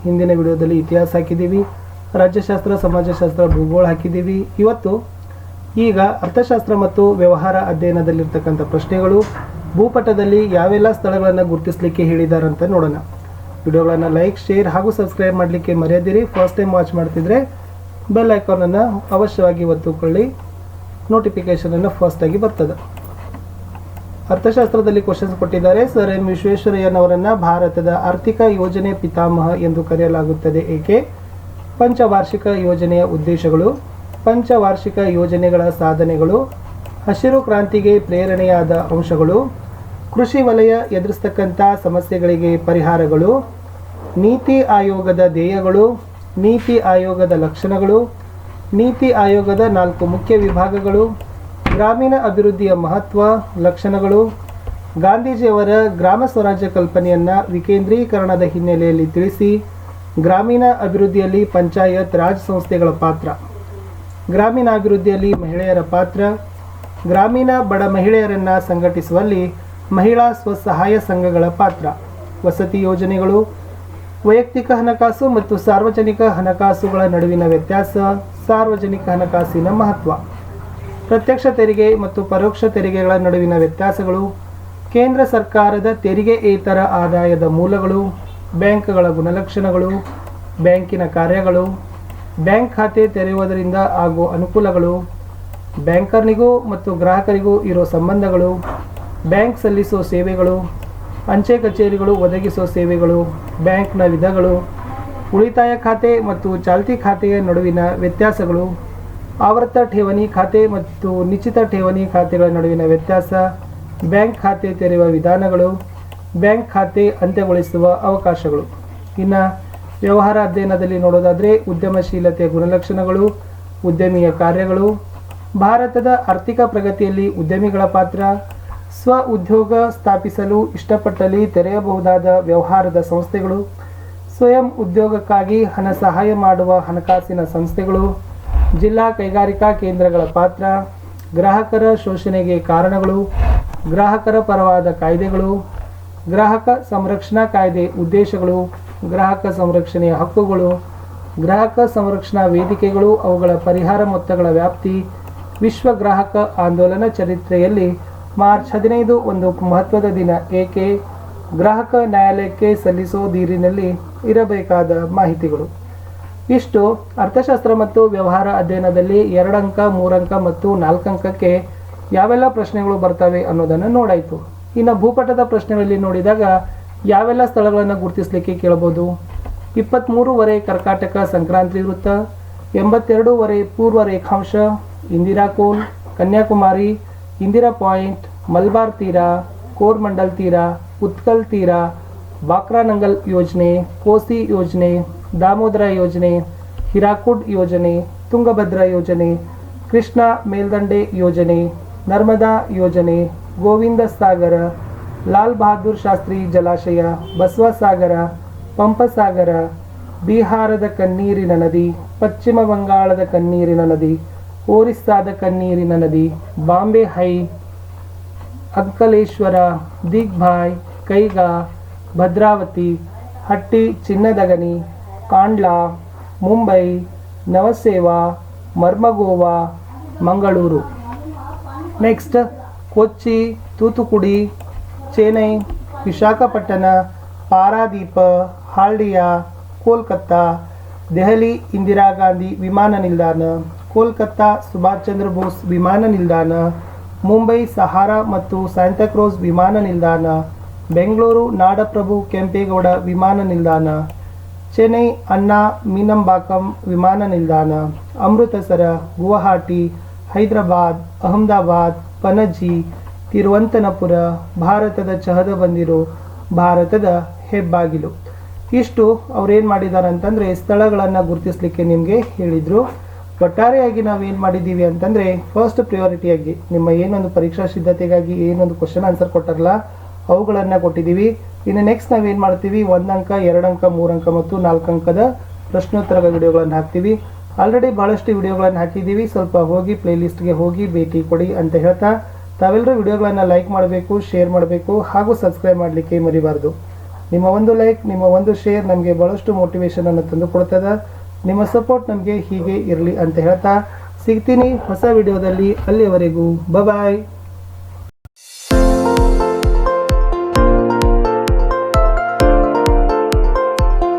ಹಿಂದಿನ ವಿಡಿಯೋದಲ್ಲಿ ಇತಿಹಾಸ ಹಾಕಿದ್ದೀವಿ, ರಾಜ್ಯಶಾಸ್ತ್ರ, ಸಮಾಜಶಾಸ್ತ್ರ, ಭೂಗೋಳ ಹಾಕಿದ್ದೀವಿ. ಇವತ್ತು ಈಗ ಅರ್ಥಶಾಸ್ತ್ರ ಮತ್ತು ವ್ಯವಹಾರ ಅಧ್ಯಯನದಲ್ಲಿರ್ತಕ್ಕಂಥ ಪ್ರಶ್ನೆಗಳು, ಭೂಪಟದಲ್ಲಿ ಯಾವೆಲ್ಲ ಸ್ಥಳಗಳನ್ನು ಗುರುತಿಸಲಿಕ್ಕೆ ಹೇಳಿದ್ದಾರೆ ಅಂತ ನೋಡೋಣ. ವಿಡಿಯೋಗಳನ್ನು ಲೈಕ್, ಶೇರ್ ಹಾಗೂ ಸಬ್ಸ್ಕ್ರೈಬ್ ಮಾಡಲಿಕ್ಕೆ ಮರೆಯದಿರಿ. ಫಸ್ಟ್ ಟೈಮ್ ವಾಚ್ ಮಾಡ್ತಿದ್ರೆ ಬೆಲ್ ಐಕಾನನ್ನು ಅವಶ್ಯವಾಗಿ ಒತ್ತುಕೊಳ್ಳಿ, ನೋಟಿಫಿಕೇಷನನ್ನು ಫಸ್ಟಾಗಿ ಬರ್ತದೆ. ಅರ್ಥಶಾಸ್ತ್ರದಲ್ಲಿ ಕ್ವಶನ್ಸ್ ಕೊಟ್ಟಿದ್ದಾರೆ. ಸರ್ ಎಂ ವಿಶ್ವೇಶ್ವರಯ್ಯನವರನ್ನು ಭಾರತದ ಆರ್ಥಿಕ ಯೋಜನೆ ಪಿತಾಮಹ ಎಂದು ಕರೆಯಲಾಗುತ್ತದೆ ಏಕೆ? ಪಂಚವಾರ್ಷಿಕ ಯೋಜನೆಯ ಉದ್ದೇಶಗಳು, ಪಂಚವಾರ್ಷಿಕ ಯೋಜನೆಗಳ ಸಾಧನೆಗಳು, ಹಸಿರು ಕ್ರಾಂತಿಗೆ ಪ್ರೇರಣೆಯಾದ ಅಂಶಗಳು, ಕೃಷಿ ವಲಯ ಎದುರಿಸ್ತಕ್ಕಂಥ ಸಮಸ್ಯೆಗಳಿಗೆ ಪರಿಹಾರಗಳು, ನೀತಿ ಆಯೋಗದ ಧ್ಯೇಯಗಳು, ನೀತಿ ಆಯೋಗದ ಲಕ್ಷಣಗಳು, ನೀತಿ ಆಯೋಗದ 4 ಮುಖ್ಯ ವಿಭಾಗಗಳು, ಗ್ರಾಮೀಣ ಅಭಿವೃದ್ಧಿಯ ಮಹತ್ವ, ಲಕ್ಷಣಗಳು, ಗಾಂಧೀಜಿಯವರ ಗ್ರಾಮ ಸ್ವರಾಜ್ಯ ಕಲ್ಪನೆಯನ್ನು ವಿಕೇಂದ್ರೀಕರಣದ ಹಿನ್ನೆಲೆಯಲ್ಲಿ ತಿಳಿಸಿ, ಗ್ರಾಮೀಣ ಅಭಿವೃದ್ಧಿಯಲ್ಲಿ ಪಂಚಾಯತ್ ರಾಜ್ ಸಂಸ್ಥೆಗಳ ಪಾತ್ರ, ಗ್ರಾಮೀಣಾಭಿವೃದ್ಧಿಯಲ್ಲಿ ಮಹಿಳೆಯರ ಪಾತ್ರ, ಗ್ರಾಮೀಣ ಬಡ ಮಹಿಳೆಯರನ್ನು ಸಂಘಟಿಸುವಲ್ಲಿ ಮಹಿಳಾ ಸ್ವಸಹಾಯ ಸಂಘಗಳ ಪಾತ್ರ, ವಸತಿ ಯೋಜನೆಗಳು, ವೈಯಕ್ತಿಕ ಹಣಕಾಸು ಮತ್ತು ಸಾರ್ವಜನಿಕ ಹಣಕಾಸುಗಳ ನಡುವಿನ ವ್ಯತ್ಯಾಸ, ಸಾರ್ವಜನಿಕ ಹಣಕಾಸಿನ ಮಹತ್ವ, ಪ್ರತ್ಯಕ್ಷ ತೆರಿಗೆ ಮತ್ತು ಪರೋಕ್ಷ ತೆರಿಗೆಗಳ ನಡುವಿನ ವ್ಯತ್ಯಾಸಗಳು, ಕೇಂದ್ರ ಸರ್ಕಾರದ ತೆರಿಗೆಯೇತರ ಆದಾಯದ ಮೂಲಗಳು, ಬ್ಯಾಂಕ್ಗಳ ಗುಣಲಕ್ಷಣಗಳು, ಬ್ಯಾಂಕಿನ ಕಾರ್ಯಗಳು, ಬ್ಯಾಂಕ್ ಖಾತೆ ತೆರೆಯುವುದರಿಂದ ಆಗುವ ಅನುಕೂಲಗಳು, ಬ್ಯಾಂಕರ್ನಿಗೂ ಮತ್ತು ಗ್ರಾಹಕರಿಗೂ ಇರೋ ಸಂಬಂಧಗಳು, ಬ್ಯಾಂಕ್ ಸಲ್ಲಿಸೋ ಸೇವೆಗಳು, ಅಂಚೆ ಕಚೇರಿಗಳು ಒದಗಿಸೋ ಸೇವೆಗಳು, ಬ್ಯಾಂಕ್ನ ವಿಧಗಳು, ಉಳಿತಾಯ ಖಾತೆ ಮತ್ತು ಚಾಲ್ತಿ ಖಾತೆಯ ನಡುವಿನ ವ್ಯತ್ಯಾಸಗಳು, ಆವರ್ತ ಠೇವಣಿ ಖಾತೆ ಮತ್ತು ನಿಶ್ಚಿತ ಠೇವಣಿ ಖಾತೆಗಳ ನಡುವಿನ ವ್ಯತ್ಯಾಸ, ಬ್ಯಾಂಕ್ ಖಾತೆ ತೆರೆಯುವ ವಿಧಾನಗಳು, ಬ್ಯಾಂಕ್ ಖಾತೆ ಅಂತ್ಯಗೊಳಿಸುವ ಅವಕಾಶಗಳು. ಇನ್ನು ವ್ಯವಹಾರ ಅಧ್ಯಯನದಲ್ಲಿ ನೋಡೋದಾದರೆ ಉದ್ಯಮಶೀಲತೆಯ ಗುಣಲಕ್ಷಣಗಳು, ಉದ್ಯಮಿಯ ಕಾರ್ಯಗಳು, ಭಾರತದ ಆರ್ಥಿಕ ಪ್ರಗತಿಯಲ್ಲಿ ಉದ್ಯಮಿಗಳ ಪಾತ್ರ, ಸ್ವ ಉದ್ಯೋಗ ಸ್ಥಾಪಿಸಲು ಇಷ್ಟಪಟ್ಟಲ್ಲಿ ತೆರೆಯಬಹುದಾದ ವ್ಯವಹಾರದ ಸಂಸ್ಥೆಗಳು, ಸ್ವಯಂ ಉದ್ಯೋಗಕ್ಕಾಗಿ ಹಣ ಸಹಾಯ ಮಾಡುವ ಹಣಕಾಸಿನ ಸಂಸ್ಥೆಗಳು, ಜಿಲ್ಲಾ ಕೈಗಾರಿಕಾ ಕೇಂದ್ರಗಳ ಪಾತ್ರ, ಗ್ರಾಹಕರ ಶೋಷಣೆಗೆ ಕಾರಣಗಳು, ಗ್ರಾಹಕರ ಪರವಾದ ಕಾಯ್ದೆಗಳು, ಗ್ರಾಹಕ ಸಂರಕ್ಷಣಾ ಕಾಯ್ದೆ ಉದ್ದೇಶಗಳು, ಗ್ರಾಹಕ ಸಂರಕ್ಷಣೆಯ ಹಕ್ಕುಗಳು, ಗ್ರಾಹಕ ಸಂರಕ್ಷಣಾ ವೇದಿಕೆಗಳು, ಅವುಗಳ ಪರಿಹಾರ ಮೊತ್ತಗಳ ವ್ಯಾಪ್ತಿ, ವಿಶ್ವ ಗ್ರಾಹಕ ಆಂದೋಲನ ಚರಿತ್ರೆಯಲ್ಲಿ ಮಾರ್ಚ್ 15 ಒಂದು ಮಹತ್ವದ ದಿನ ಏಕೆ? ಗ್ರಾಹಕ ನ್ಯಾಯಾಲಯಕ್ಕೆ ಸಲ್ಲಿಸೋದೀರಿನಲ್ಲಿ ಇರಬೇಕಾದ ಮಾಹಿತಿಗಳು. ಇಷ್ಟು ಅರ್ಥಶಾಸ್ತ್ರ ಮತ್ತು ವ್ಯವಹಾರ ಅಧ್ಯಯನದಲ್ಲಿ 2 ಅಂಕ, 3 ಅಂಕ ಮತ್ತು 4 ಅಂಕಕ್ಕೆ ಯಾವೆಲ್ಲ ಪ್ರಶ್ನೆಗಳು ಬರ್ತವೆ ಅನ್ನೋದನ್ನು ನೋಡಾಯಿತು. ಇನ್ನು ಭೂಪಟದ ಪ್ರಶ್ನೆಗಳಲ್ಲಿ ನೋಡಿದಾಗ ಯಾವೆಲ್ಲ ಸ್ಥಳಗಳನ್ನು ಗುರುತಿಸಲಿಕ್ಕೆ ಕೇಳಬಹುದು? 23 ಕರ್ಕಾಟಕ ಸಂಕ್ರಾಂತಿ ವೃತ್ತ, 82 ಪೂರ್ವ ರೇಖಾಂಶ, ಇಂದಿರಾ ಕೋಲ್, ಕನ್ಯಾಕುಮಾರಿ, ಇಂದಿರಾ ಪಾಯಿಂಟ್, ಮಲ್ಬಾರ್ ತೀರ, ಕೋರ್ಮಂಡಲ್ ತೀರ, ಉತ್ಕಲ್ ತೀರ, ಬಾಕ್ರಾನಂಗಲ್ ಯೋಜನೆ, ಕೋಸಿ ಯೋಜನೆ, ದಾಮೋದರ ಯೋಜನೆ, ಹಿರಾಕುಡ್ ಯೋಜನೆ, ತುಂಗಭದ್ರಾ ಯೋಜನೆ, ಕೃಷ್ಣ ಮೇಲ್ದಂಡೆ ಯೋಜನೆ, ನರ್ಮದಾ ಯೋಜನೆ, ಗೋವಿಂದ ಸಾಗರ, ಲಾಲ್ ಬಹದ್ದೂರ್ ಶಾಸ್ತ್ರಿ ಜಲಾಶಯ, ಬಸವಸಾಗರ, ಪಂಪಸಾಗರ, ಬಿಹಾರದ ಕಣ್ಣೀರಿನ ನದಿ, ಪಶ್ಚಿಮ ಬಂಗಾಳದ ಕಣ್ಣೀರಿನ ನದಿ, ಒರಿಸ್ಸಾದ ಕಣ್ಣೀರಿನ ನದಿ, ಬಾಂಬೆ ಹೈ, ಅಂಕಲೇಶ್ವರ, ದಿಗ್ಭಾಯ್, ಕೈಗಾ, ಭದ್ರಾವತಿ, ಹಟ್ಟಿ ಚಿನ್ನದಗನಿ, ಕಾಂಡ್ಲಾ, ಮುಂಬೈ, ನವಸೇವಾ, ಮರ್ಮಗೋವಾ, ಮಂಗಳೂರು. ನೆಕ್ಸ್ಟ್ ಕೊಚ್ಚಿ, ತೂತುಕುಡಿ, ಚೆನ್ನೈ, ವಿಶಾಖಪಟ್ಟಣ, ಪಾರಾದೀಪ, ಹಾಲ್ಡಿಯಾ, ಕೋಲ್ಕತ್ತಾ, ದೆಹಲಿ ಇಂದಿರಾ ಗಾಂಧಿ ವಿಮಾನ ನಿಲ್ದಾಣ, ಕೋಲ್ಕತ್ತಾ ಸುಭಾಷ್ ಚಂದ್ರ ಬೋಸ್ ವಿಮಾನ ನಿಲ್ದಾಣ, ಮುಂಬೈ ಸಹಾರಾ ಮತ್ತು ಸ್ಯಾಂತಾಕ್ರೋಸ್ ವಿಮಾನ ನಿಲ್ದಾಣ, ಬೆಂಗಳೂರು ನಾಡಪ್ರಭು ಕೆಂಪೇಗೌಡ ವಿಮಾನ ನಿಲ್ದಾಣ, ಚೆನ್ನೈ ಅಣ್ಣಾ ಮೀನಂಬಾಕಂ ವಿಮಾನ ನಿಲ್ದಾಣ, ಅಮೃತಸರ, ಗುವಾಹಟಿ, ಹೈದರಾಬಾದ್, ಅಹಮದಾಬಾದ್, ಪಣಜಿ, ತಿರುವಂತನಪುರ, ಭಾರತದ ಚಹದ ಬಂದಿರು, ಭಾರತದ ಹೆಬ್ಬಾಗಿಲು. ಇಷ್ಟು ಅವ್ರೇನು ಮಾಡಿದ್ದಾರೆ ಅಂತಂದರೆ ಸ್ಥಳಗಳನ್ನು ಗುರುತಿಸಲಿಕ್ಕೆ ನಿಮಗೆ ಹೇಳಿದರು. ಒಟ್ಟಾರೆಯಾಗಿ ನಾವೇನು ಮಾಡಿದ್ದೀವಿ ಅಂತಂದರೆ ಫಸ್ಟ್ ಪ್ರಿಯಾರಿಟಿಯಾಗಿ ನಿಮ್ಮ ಏನೊಂದು ಪರೀಕ್ಷಾ ಸಿದ್ಧತೆಗಾಗಿ ಏನೊಂದು ಕ್ವಶನ್ ಆನ್ಸರ್ ಕೊಟ್ಟಾರಲ್ಲ ಅವುಗಳನ್ನು ಕೊಟ್ಟಿದ್ದೀವಿ. ಇನ್ನು ನೆಕ್ಸ್ಟ್ ನಾವೇನು ಮಾಡ್ತೀವಿ, 1 ಅಂಕ, 2 ಅಂಕ, 3 ಅಂಕ ಮತ್ತು 4 ಅಂಕದ ಪ್ರಶ್ನೋತ್ತರಗಳ ವಿಡಿಯೋಗಳನ್ನು ಹಾಕ್ತೀವಿ. ಆಲ್ರೆಡಿ ಭಾಳಷ್ಟು ವಿಡಿಯೋಗಳನ್ನು ಹಾಕಿದ್ದೀವಿ. ಸ್ವಲ್ಪ ಹೋಗಿ ಪ್ಲೇಲಿಸ್ಟ್ಗೆ ಹೋಗಿ ಭೇಟಿ ಕೊಡಿ ಅಂತ ಹೇಳ್ತಾ ತಾವೆಲ್ಲರೂ ವಿಡಿಯೋಗಳನ್ನು ಲೈಕ್ ಮಾಡಬೇಕು, ಶೇರ್ ಮಾಡಬೇಕು ಹಾಗೂ ಸಬ್ಸ್ಕ್ರೈಬ್ ಮಾಡಲಿಕ್ಕೆ ಮರಿಬಾರ್ದು. ನಿಮ್ಮ ಒಂದು ಲೈಕ್, ನಿಮ್ಮ ಒಂದು ಶೇರ್ ನಮಗೆ ಭಾಳಷ್ಟು ಮೋಟಿವೇಶನನ್ನು ತಂದು ಕೊಡ್ತದೆ. ನಿಮ್ಮ ಸಪೋರ್ಟ್ ನಮಗೆ ಹೀಗೆ ಇರಲಿ ಅಂತ ಹೇಳ್ತಾ ಸಿಗ್ತೀನಿ ಹೊಸ ವಿಡಿಯೋದಲ್ಲಿ. ಅಲ್ಲಿಯವರೆಗೂ ಬಾಯ್.